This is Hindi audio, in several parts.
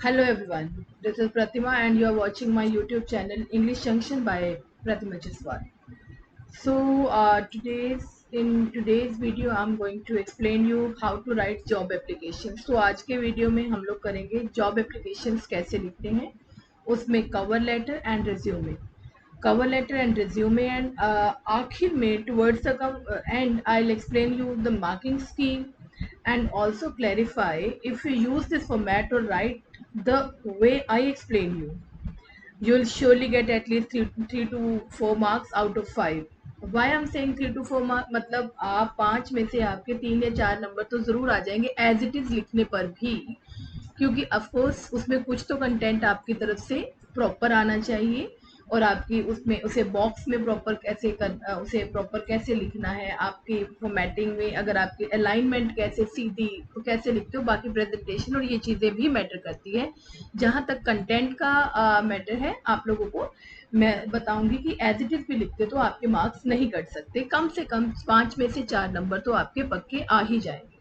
Hello everyone, this is Pratima and you are watching my YouTube channel English Junction by Pratima Jaswal. In today's video I'm going to explain you how to write job applications. तो आज के वीडियो में हम लोग करेंगे जॉब एप्लीकेशंस कैसे लिखते हैं, उसमें cover letter and resume, cover letter and resume, and आखिर में towards the end I'll explain you the marking scheme and also clarify if you use this format or write the way I explain you, you'll surely get at least 3 to 4 marks out of 5. Why I'm saying 3 to 4 mark, मतलब आप 5 में से आपके 3 या 4 नंबर तो ज़रूर आ जाएंगे एज इट इज़ लिखने पर भी, क्योंकि ऑफकोर्स उसमें कुछ तो कंटेंट आपकी तरफ से प्रॉपर आना चाहिए और आपकी उसमें उसे बॉक्स में प्रॉपर कैसे उसे प्रॉपर कैसे लिखना है, आपकी फॉर्मेटिंग में अगर आपकी अलाइनमेंट कैसे सीधी तो कैसे लिखते हो, बाकी प्रेजेंटेशन और ये चीज़ें भी मैटर करती है। जहाँ तक कंटेंट का मैटर है आप लोगों को मैं बताऊंगी कि एज इट इज भी लिखते तो आपके मार्क्स नहीं कट सकते, कम से कम 5 में से 4 नंबर तो आपके पक्के आ ही जाएंगे।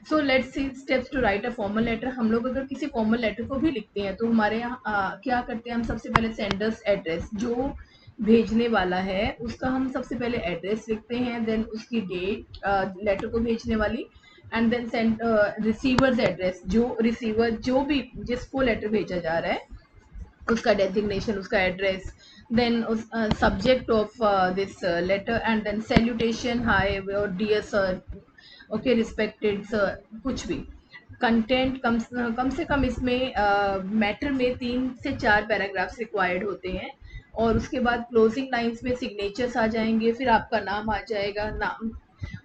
So let's see steps to write a formal letter. हम लोग अगर किसी फॉर्मल लेटर को भी लिखते हैं तो हमारे यहाँ क्या करते हैं, हम सबसे पहले सेंडर्स एड्रेस, जो भेजने वाला है उसका हम सबसे पहले एड्रेस लिखते हैं, देन उसकी डेट लेटर को भेजने वाली, and then send receiver's address, जो रिसीवर जो भी जिसको लेटर भेजा जा रहा है उसका डेजिग्नेशन, उसका एड्रेस, देन उस subject of this letter, and then salutation, hi और dear sir, okay, respected sir, कुछ भी कंटेंट कम से कम इसमें मैटर में 3 से 4 पैराग्राफ्स रिक्वायर्ड होते हैं, और उसके बाद क्लोजिंग लाइंस में सिग्नेचर्स आ जाएंगे, फिर आपका नाम आ जाएगा, नाम,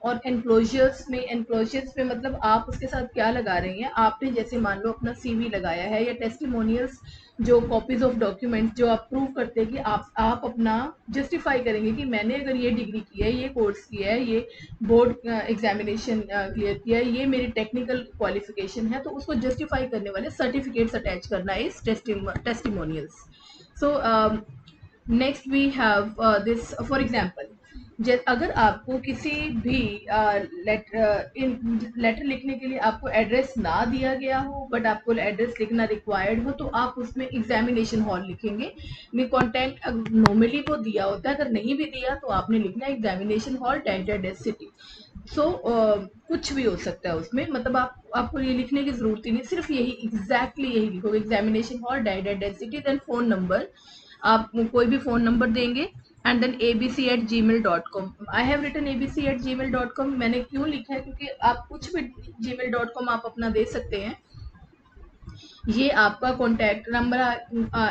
और एनक्लोजर्स में मतलब आप उसके साथ क्या लगा रही हैं, आपने जैसे मान लो अपना सीवी लगाया है या टेस्टिमोनियल्स, जो कॉपीज ऑफ डॉक्यूमेंट्स जो आप प्रूव करते हैं कि आप अपना जस्टिफाई करेंगे कि मैंने अगर ये डिग्री की है, ये कोर्स किया है, ये बोर्ड एग्जामिनेशन क्लियर किया है, ये मेरी टेक्निकल क्वालिफिकेशन है, तो उसको जस्टिफाई करने वाले सर्टिफिकेट्स अटैच करना है इस testimonials. So next we have this, for example अगर आपको किसी भी लेटर लिखने के लिए आपको एड्रेस ना दिया गया हो बट आपको एड्रेस लिखना रिक्वायर्ड हो, तो आप उसमें एग्जामिनेशन हॉल लिखेंगे। में कॉन्टेंट नॉर्मली वो दिया होता है, अगर नहीं भी दिया तो आपने लिखना है एग्जामिनेशन हॉल डेड सिटी। सो कुछ भी हो सकता है उसमें, मतलब आपको ये लिखने की जरूरत ही नहीं, सिर्फ यही एग्जैक्टली यही लिखोगे, examination hall dead city, then phone number, आप कोई भी फ़ोन नंबर देंगे, and then abc@gmail.com। I have written abc@gmail.com, मैंने क्यों लिखा है क्योंकि आप कुछ भी gmail.com आप अपना दे सकते हैं। ये आपका कॉन्टैक्ट नंबर,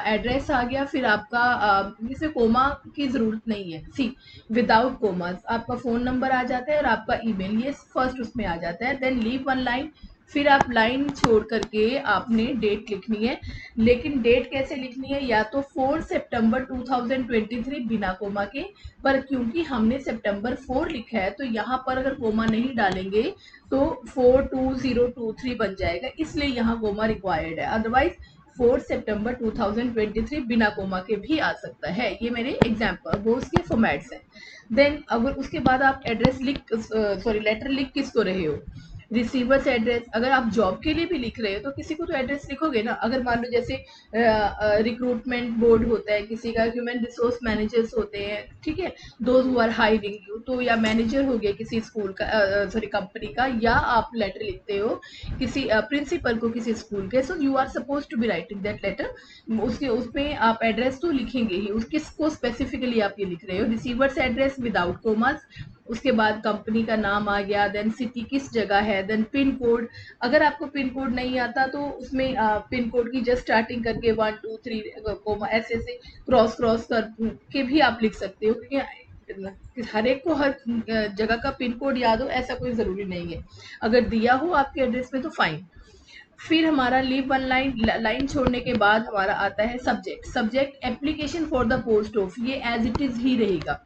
एड्रेस आ गया, फिर आपका इसमें कोमा की ज़रूरत नहीं है, सी विदाउट कोमास आपका फ़ोन नंबर आ जाता है और आपका ईमेल, ये फर्स्ट उसमें आ जाता है, देन लीव वन लाइन, फिर आप लाइन छोड़ करके आपने डेट लिखनी है। लेकिन डेट कैसे लिखनी है, या तो 4 सितंबर 2023 बिना कोमा के, पर क्योंकि हमने सितंबर 4 लिखा है तो यहाँ पर अगर कोमा नहीं डालेंगे तो 42023 बन जाएगा, इसलिए यहाँ कोमा रिक्वायर्ड है, अदरवाइज 4 सितंबर 2023 बिना कोमा के भी आ सकता है। ये मेरे एग्जाम्पल वो उसके फॉर्मेट्स हैं। देन अगर उसके बाद आप एड्रेस लेटर लिख किसको रहे हो, रिसीवर्स एड्रेस, अगर आप जॉब के लिए भी लिख रहे हो तो किसी को तो एड्रेस लिखोगे ना। अगर मान लो जैसे रिक्रूटमेंट बोर्ड होता है किसी का, ह्यूमन रिसोर्स मैनेजर्स होते हैं, ठीक है, those who are hiring you, तो या मैनेजर हो गया किसी स्कूल का, कंपनी का, या आप लेटर लिखते हो किसी प्रिंसिपल को किसी स्कूल के, so you are suppose to be writing that letter, उसके उसमें आप एड्रेस तो लिखेंगे ही, उस किसको स्पेसिफिकली आप ये लिख रहे हो, रिसीवर्स एड्रेस विदाउट कोमास, उसके बाद कंपनी का नाम आ गया, देन सिटी किस जगह है, देन पिन कोड, अगर आपको पिन कोड नहीं आता तो उसमें पिन कोड की जस्ट स्टार्टिंग करके 1 2 3 कोमा ऐसे ऐसे क्रॉस क्रॉस कर के भी आप लिख सकते हो, क्योंकि हर एक को हर जगह का पिन कोड याद हो ऐसा कोई ज़रूरी नहीं है, अगर दिया हो आपके एड्रेस में तो फाइन। फिर हमारा लीव वन लाइन छोड़ने के बाद हमारा आता है subject application for the post of, ये एज इट इज़ ही रहेगा,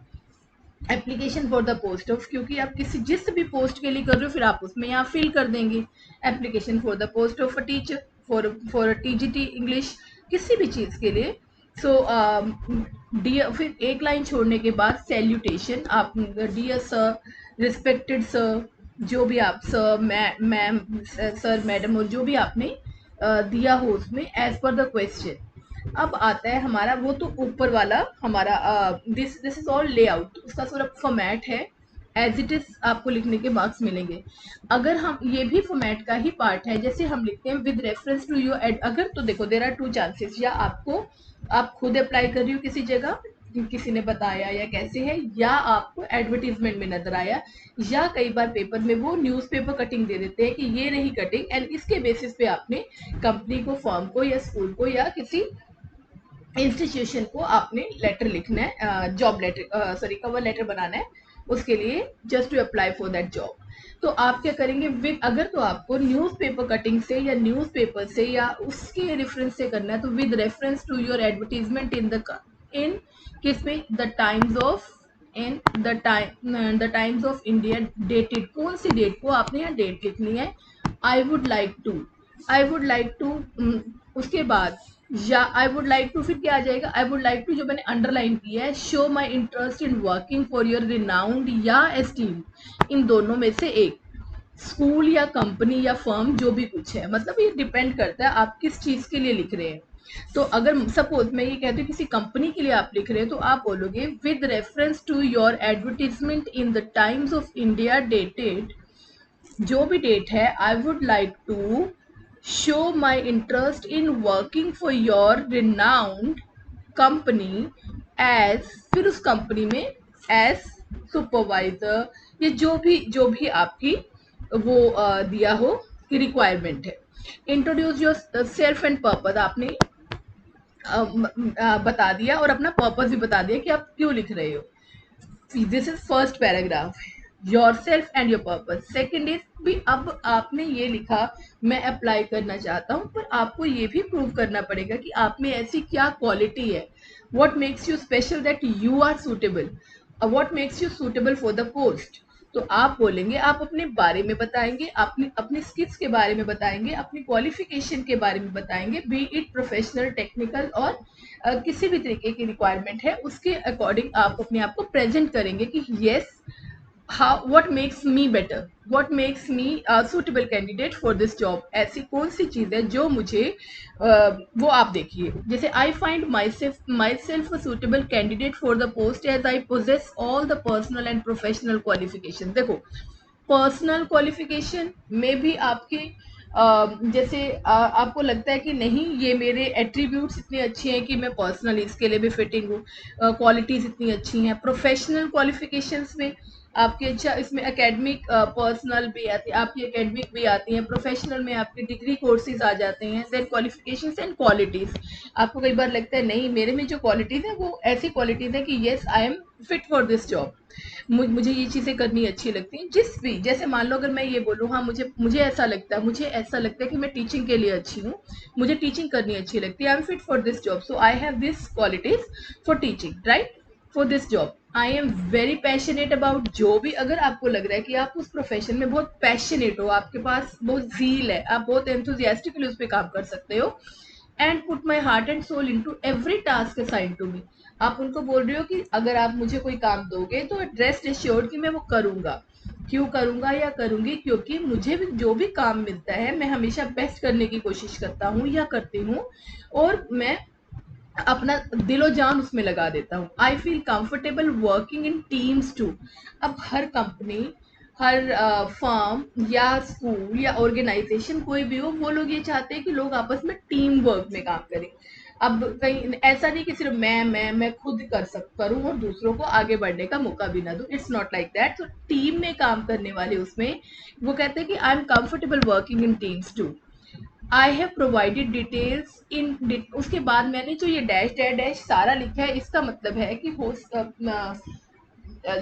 application for the post of, क्योंकि आप किसी जिस भी पोस्ट के लिए कर रहे हो फिर आप उसमें यहाँ फिल कर देंगे application for the post of a teacher, for TGT English, किसी भी चीज़ के लिए। सो डियर, फिर एक लाइन छोड़ने के बाद सैल्यूटेशन, आप डियर सर, रिस्पेक्टेड सर, जो भी आप सर मैम सर मैडम और जो भी आपने दिया हो उसमें एज पर द क्वेश्चन। अब आता है हमारा वो तो ऊपर वाला हमारा दिस इज ऑल लेआउट, उसका सिर्फ फॉर्मेट है, एज इट इज आपको लिखने के मार्क्स मिलेंगे। अगर हम ये भी फॉर्मेट का ही पार्ट है, जैसे हम लिखते हैं with reference to your ad, अगर तो देखो देयर आर टू चांसेस, या आपको आप खुद अप्लाई कर रही हो किसी जगह, किसी ने बताया या कैसे है, या आपको एडवर्टीजमेंट में नजर आया, या कई बार पेपर में वो न्यूज़पेपर कटिंग दे देते हैं कि ये रही कटिंग, एंड इसके बेसिस पे आपने कंपनी को, फर्म को, या स्कूल को, या किसी इंस्टीट्यूशन को आपने लेटर लिखना है, job letter, sorry cover letter बनाना है उसके लिए, just to apply for that job. तो आप क्या करेंगे, विद, अगर तो आपको न्यूज़पेपर कटिंग से या न्यूज़पेपर से या उसके रेफरेंस से करना है, तो with reference to your advertisement in किस में, the Times of, in the Times of India dated, कौन सी डेट को आपने यहाँ डेट लिखनी है, I would like to, I would like to, उसके बाद या आई वुड लाइक टू, फिर क्या आ जाएगा, आई वुड लाइक टू जो मैंने अंडरलाइन किया है, show my interest in working for your renowned या एस्टीम, इन दोनों में से एक, स्कूल या कंपनी या फर्म, जो भी कुछ है, मतलब ये डिपेंड करता है आप किस चीज के लिए लिख रहे हैं। तो अगर सपोज मैं ये कहती हूँ किसी कंपनी के लिए आप लिख रहे हैं, तो आप बोलोगे with reference to your advertisement in the Times of India dated, जो भी डेट है, I would like to show my interest in working for your renowned company as, फिर उस कंपनी में एज सुपरवाइजर, ये जो भी आपकी वो दिया हो कि रिक्वायरमेंट है। Introduce your self and purpose, आपने बता दिया और अपना पर्पज भी बता दिया कि आप क्यों लिख रहे हो। This is first paragraph, your self and your purpose. Second is भी, अब आपने ये लिखा मैं अप्लाई करना चाहता हूँ, पर आपको ये भी प्रूव करना पड़ेगा कि आप में ऐसी क्या क्वालिटी है, what makes you special that you are suitable, what makes you suitable for the post. तो आप बोलेंगे, आप अपने बारे में बताएंगे, अपनी अपनी स्किल्स के बारे में बताएंगे, अपनी क्वालिफिकेशन के बारे में बताएंगे, बी इट प्रोफेशनल, टेक्निकल, और किसी भी तरीके की रिक्वायरमेंट है उसके अकॉर्डिंग आप अपने आप को प्रेजेंट करेंगे कि yes, how, what makes me better, what makes me suitable candidate for this job, ऐसी कौन सी चीज़ है जो मुझे वो आप देखिए, जैसे I find myself a suitable candidate for the post as I possess all the personal and professional qualification. देखो पर्सनल क्वालिफिकेशन में भी आपके जैसे आपको लगता है कि नहीं ये मेरे एट्रीब्यूट्स इतने अच्छे हैं कि मैं पर्सनली इसके लिए भी फिटिंग हूँ, क्वालिटीज इतनी अच्छी हैं। प्रोफेशनल क्वालिफिकेशंस में आपके अच्छा इसमें एकेडमिक, पर्सनल भी आती है आपकी, एकेडमिक भी आती हैं, प्रोफेशनल में आपके डिग्री कोर्सेज आ जाते हैं, देन क्वालिफिकेशंस एंड क्वालिटीज। आपको कई बार लगता है नहीं मेरे में जो क्वालिटीज है वो ऐसी क्वालिटीज है कि yes I am fit for this job, मुझे ये चीज़ें करनी अच्छी लगती हैं। जिस भी, जैसे मान लो अगर मैं ये बोलूँ हाँ मुझे ऐसा लगता है कि मैं टीचिंग के लिए अच्छी हूँ, मुझे टीचिंग करनी अच्छी लगती है, I am fit for this job, so I have this qualities for teaching, right, for this job. I am very passionate about, जो भी अगर आपको लग रहा है कि आप उस प्रोफेशन में बहुत पैशनेट हो, आपके पास बहुत जील है, आप बहुत एंथुजियास्टिकली उस पर काम कर सकते हो, and put my heart and soul into every task assign to me. आप उनको बोल रहे हो कि अगर आप मुझे कोई काम दोगे तो रेस्ट एश्योर्ड कि मैं वो करूंगा। क्यों करूंगा या करूंगी, क्योंकि मुझे भी जो भी काम मिलता है मैं हमेशा बेस्ट करने की कोशिश करता हूँ या करती हूँ, और मैं अपना दिलो जान उसमें लगा देता हूँ। I feel comfortable working in teams too. अब हर कंपनी, हर फर्म या स्कूल या ऑर्गेनाइजेशन कोई भी हो, वो लोग ये चाहते हैं कि लोग आपस में टीम वर्क में काम करें। अब कहीं ऐसा नहीं कि सिर्फ मैं खुद करूँ और दूसरों को आगे बढ़ने का मौका भी ना दूं, इट्स नॉट लाइक दैट। तो टीम में काम करने वाले उसमें वो कहते हैं कि I am comfortable working in teams too. I have provided details in, उसके बाद मैंने जो ये डैश डैश डैश सारा लिखा है, इसका मतलब है कि हो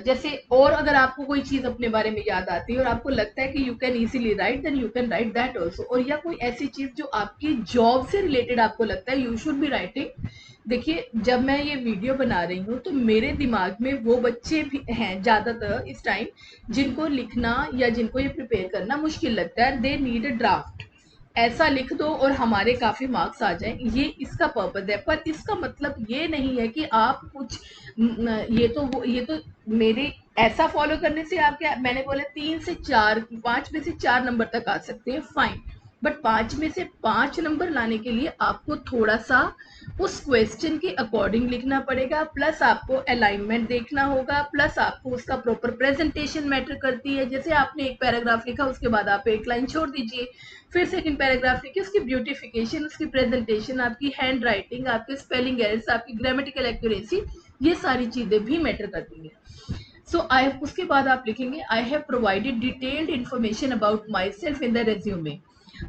जैसे, और अगर आपको कोई चीज अपने बारे में याद आती है और आपको लगता है कि you can easily write, then you can write that also. और या कोई ऐसी चीज जो आपकी जॉब से रिलेटेड आपको लगता है यू शुड बी राइटिंग। देखिए जब मैं ये वीडियो बना रही हूँ तो मेरे दिमाग में वो बच्चे भी हैं ज्यादातर इस टाइम जिनको लिखना या जिनको ये प्रिपेयर करना मुश्किल लगता है, दे नीड अ ड्राफ्ट, ऐसा लिख दो और हमारे काफी मार्क्स आ जाएं, ये इसका पर्पज है। पर इसका मतलब ये नहीं है कि आप कुछ ये तो मेरे ऐसा फॉलो करने से आप क्या, मैंने बोला 3 से 4, 5 में से 4 नंबर तक आ सकते हैं, फाइन। बट 5 में से 5 नंबर लाने के लिए आपको थोड़ा सा उस क्वेश्चन के अकॉर्डिंग लिखना पड़ेगा, प्लस आपको अलाइनमेंट देखना होगा, प्लस आपको उसका प्रॉपर प्रेजेंटेशन मैटर करती है। जैसे आपने एक पैराग्राफ लिखा, उसके बाद आप एक लाइन छोड़ दीजिए, फिर सेकंड पैराग्राफ लिखिए, उसकी ब्यूटिफिकेशन, उसकी प्रेजेंटेशन, आपकी हैंड राइटिंग, आपके स्पेलिंग एरर्स, आपकी ग्रामेटिकल एक्यूरेसी, ये सारी चीजें भी मैटर करती हैं। सो आई उसके बाद आप लिखेंगे I have provided detailed information about my self in the resume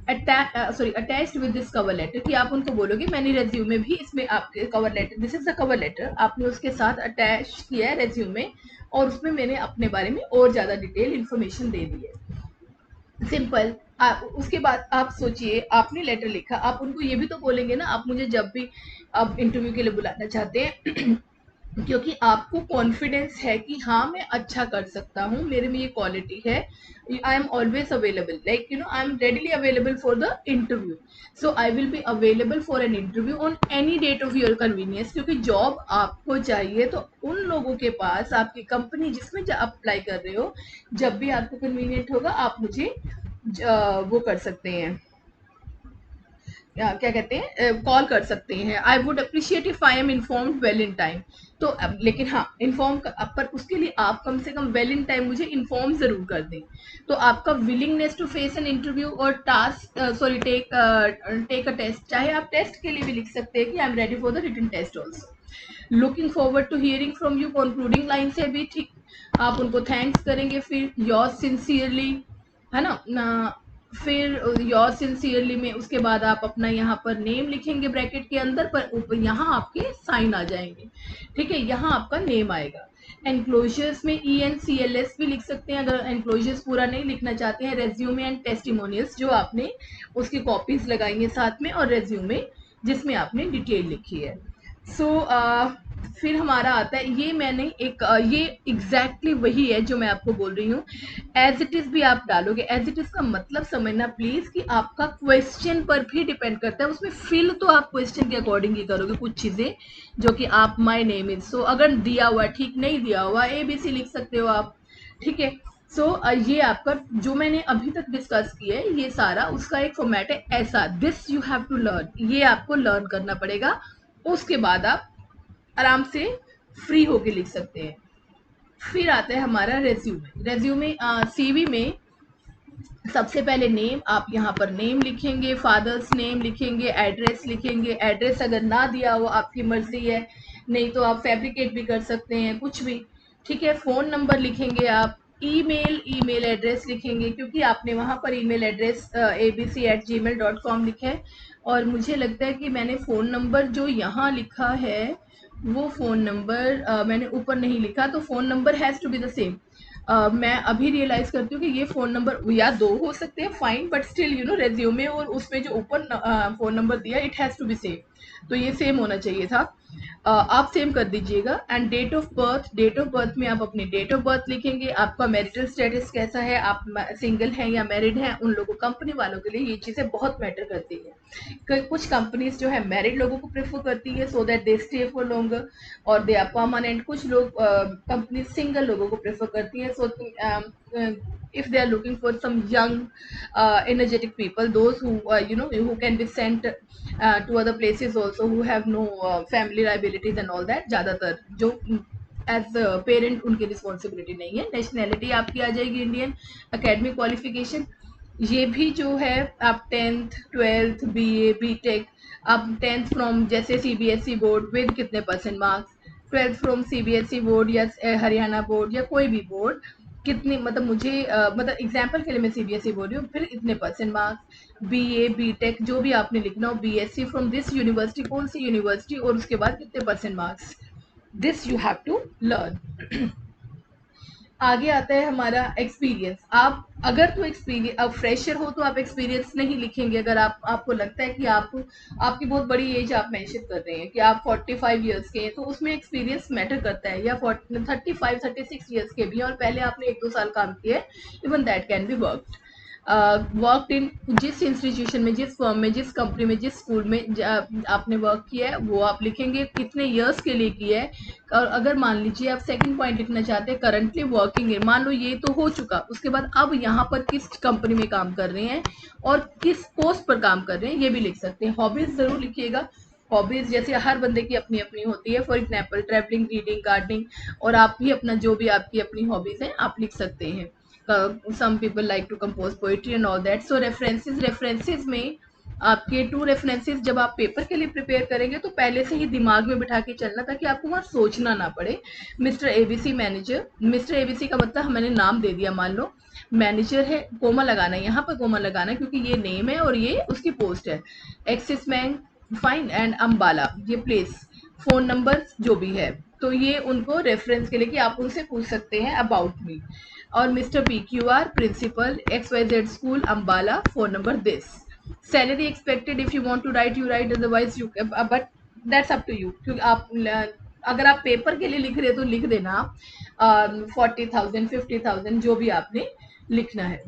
attached with this cover letter, कि आप उनको बोलोगे मैंने रेज्यूमे भी इसमें आपके cover letter, this is the cover letter, आपने उसके साथ अटैच किया है रेज्यूमे, और उसमें मैंने अपने बारे में और ज्यादा डिटेल इन्फॉर्मेशन दे दी है। सिंपल। उसके बाद आप सोचिए, आपने लेटर लिखा, आप उनको ये भी तो बोलेंगे ना, आप मुझे जब भी आप इंटरव्यू के लिए बुलाना चाहते हैं क्योंकि आपको कॉन्फिडेंस है कि हाँ मैं अच्छा कर सकता हूँ, मेरे में ये क्वालिटी है, I am always available, like you know I am readily available for the interview, so I will be available for an interview on any date of your convenience, क्योंकि जॉब आपको चाहिए तो उन लोगों के पास, आपकी कंपनी जिसमें अप्लाई कर रहे हो, जब भी आपको कन्वीनियंट होगा आप मुझे वो कर सकते हैं, क्या कहते हैं, कॉल कर सकते हैं। I would appreciate if I am informed well in time. तो लेकिन हाँ इन्फॉर्म पर उसके लिए आप कम से कम वेल इन टाइम मुझे इन्फॉर्म जरूर कर दें। तो आपका willingness to face an interview और task sorry take a test, चाहे आप टेस्ट के लिए भी लिख सकते हैं कि I am ready for the written test also. Looking forward to hearing from you, concluding line से भी ठीक, आप उनको थैंक्स करेंगे, फिर योर सिंसियरली, है ना, फिर योर सिंसियरली में उसके बाद आप अपना यहाँ पर नेम लिखेंगे ब्रैकेट के अंदर, पर ऊपर यहाँ आपके साइन आ जाएंगे, ठीक है, यहाँ आपका नेम आएगा। एनक्लोजर्स में ENCLS भी लिख सकते हैं अगर एनक्लोजर्स पूरा नहीं लिखना चाहते हैं। रेज्यूमे एंड टेस्टिमोनियल्स, जो आपने उसकी कॉपीज लगाई हैं साथ में, और रेज्यूमे जिसमें आपने डिटेल लिखी है। सो फिर हमारा आता है, ये मैंने एक ये एग्जैक्टली वही है जो मैं आपको बोल रही हूँ, एज इट इज भी आप डालोगे। एज इट इज का मतलब समझना प्लीज कि आपका क्वेश्चन पर भी डिपेंड करता है, उसमें फिल तो आप क्वेश्चन के अकॉर्डिंग ही करोगे कुछ चीजें, जो कि आप माई नेम इज, सो अगर दिया हुआ ठीक, नहीं दिया हुआ ABC लिख सकते हो आप, ठीक है। सो ये आपका जो मैंने अभी तक डिस्कस किया है, ये सारा उसका एक फॉर्मेट है ऐसा, this you have to learn, ये आपको लर्न करना पड़ेगा। उसके बाद आप आराम से फ्री होके लिख सकते हैं। फिर आता है हमारा रेज्यूमे। रेज्यूमे CV में सबसे पहले नेम, आप यहाँ पर नेम लिखेंगे, फादर्स नेम लिखेंगे, एड्रेस लिखेंगे, एड्रेस अगर ना दिया हो आपकी मर्जी है, नहीं तो आप फैब्रिकेट भी कर सकते हैं, कुछ भी, ठीक है। फोन नंबर लिखेंगे आप, ईमेल एड्रेस लिखेंगे, क्योंकि आपने वहां पर ईमेल एड्रेस abc@gmail.com लिखा है, और मुझे लगता है कि मैंने फोन नंबर जो यहाँ लिखा है वो फोन नंबर मैंने ऊपर नहीं लिखा, तो phone number has to be the same. मैं अभी रियलाइज करती हूँ कि ये फोन नंबर या दो हो सकते हैं, fine, but still you know resume और उसमें जो ऊपर फोन नंबर दिया, it has to be same, तो ये सेम होना चाहिए था। आप सेम कर दीजिएगा। And date of birth, date of birth में आप अपनी डेट ऑफ बर्थ लिखेंगे, आपका मैरिटल स्टेटस कैसा है, आप सिंगल हैं या मैरिड हैं, उन लोगों, कंपनी वालों के लिए ये चीजें बहुत मैटर करती है। कुछ कंपनीज जो है मैरिड लोगों को प्रेफर करती है so that they stay for longer और दे आर परमानेंट, कुछ लोग कंपनी सिंगल लोगों को प्रेफर करती है, सो if they are looking for some young energetic people, those who you know who can be sent to other places also, who have no family liabilities and all that, ज्यादातर जो एज पेरेंट उनकी रिस्पॉन्सिबिलिटी नहीं है। नेशनैलिटी आपकी आ जाएगी इंडियन। एकेडमिक क्वालिफिकेशन, ये भी जो है आप 10th 12th BA BTech, आप 10th फ्रॉम जैसे CBSE बोर्ड विद कितने percent marks, 12th from CBSE board या हरियाणा बोर्ड या कोई भी बोर्ड, कितनी, मतलब मुझे मतलब एग्जाम्पल के लिए मैं CBSE बोल रही हूँ, फिर इतने परसेंट मार्क्स, BA BTech जो भी आपने लिखना हो, BSc फ्रॉम दिस यूनिवर्सिटी, कौन सी यूनिवर्सिटी, और उसके बाद कितने percent marks, this you have to learn. आगे आता है हमारा एक्सपीरियंस। आप अगर तो एक्सपीरियंस, अब फ्रेशर हो तो आप एक्सपीरियंस नहीं लिखेंगे, अगर आपको लगता है कि आपकी बहुत बड़ी एज आप मेंशन कर रहे हैं कि आप 45 ईयर्स के हैं, तो उसमें एक्सपीरियंस मैटर करता है, या 35 36 ईयर्स के भी, और पहले आपने 1-2 साल काम किया है, even that can be work. Work in, जिस इंस्टीट्यूशन में, जिस फर्म में, जिस कंपनी में, जिस स्कूल में आपने वर्क किया है वो आप लिखेंगे, कितने इयर्स के लिए किया है। और अगर मान लीजिए आप सेकंड पॉइंट लिखना चाहते हैं करंटली वर्किंग है, मान लो ये तो हो चुका, उसके बाद अब यहाँ पर किस कंपनी में काम कर रहे हैं और किस पोस्ट पर काम कर रहे हैं ये भी लिख सकते हैं। हॉबीज जरूर लिखिएगा। हॉबीज जैसे हर बंदे की अपनी अपनी होती है, for example travelling, reading, gardening, और आप भी अपना जो भी आपकी अपनी हॉबीज हैं आप लिख सकते हैं। some people like to compose poetry and all that. So references में आपके 2 रेफरेंसेस जब आप पेपर के लिए प्रिपेयर करेंगे तो पहले से ही दिमाग में बिठा के चलना, ताकि आपको वहाँ सोचना ना पड़े। Mister ABC manager, mister ABC का मतलब मैंने नाम दे दिया, मान लो मैनेजर है, कोमा लगाना है, यहाँ पर कोमा लगाना है क्योंकि ये नेम है और ये उसकी पोस्ट है। Axis bank, fine, and Ambala ये प्लेस, फोन नंबर जो भी है, तो ये उनको रेफरेंस के लिए कि आप उनसे पूछ सकते हैं अबाउट मी। और mister P Q R principal XYZ school Ambala, phone number this. Salary expected, if you want to write you write, otherwise you, but that's up to you, क्योंकि आप अगर आप पेपर के लिए लिख रहे हो तो लिख देना 40,000 50,000 जो भी आपने लिखना है।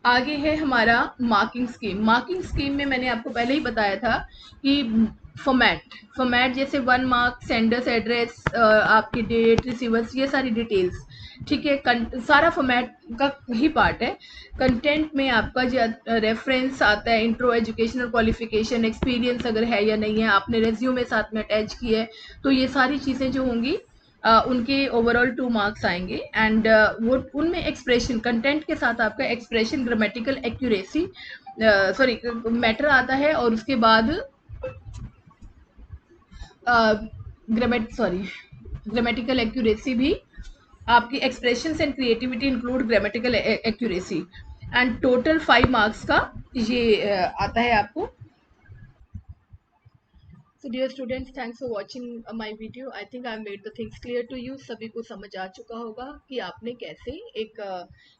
आगे है हमारा मार्किंग स्कीम। मार्किंग स्कीम में मैंने आपको पहले ही बताया था कि फॉर्मेट जैसे 1 मार्क, सेंडर्स एड्रेस, आपकी डेट, रिसीवर्स, ये सारी डिटेल्स, ठीक है, सारा फॉर्मेट का ही पार्ट है। कंटेंट में आपका जो रेफरेंस आता है, इंट्रो, एजुकेशनल क्वालिफिकेशन, एक्सपीरियंस अगर है या नहीं है, आपने रेज्यूमे साथ में अटैच किया है, तो ये सारी चीज़ें जो होंगी उनके ओवरऑल 2 मार्क्स आएंगे। एंड वो उनमें एक्सप्रेशन, कंटेंट के साथ आपका expression, grammatical accuracy, sorry matter आता है, और उसके बाद ग्रामेटिकल एक्यूरेसी भी, आपकी expression and creativity include grammatical accuracy, and total 5 marks का ये आता है आपको। So dear students, thanks for watching my video. I think I made the things clear to you. सभी को समझ आ चुका होगा कि आपने कैसे एक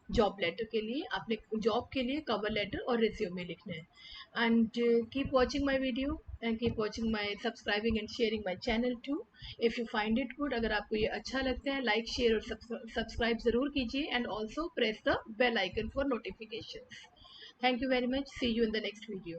जॉब लेटर के लिए, आपने जॉब के लिए कवर लेटर और रिज्यूमे लिखना है। And keep watching my video and keep watching my, subscribing and sharing my channel too. If you find it good, अगर आपको ये अच्छा लगता है, लाइक, शेयर और सब्सक्राइब ज़रूर कीजिए, and also press the bell icon for notification. Thank you very much, see you in the next video.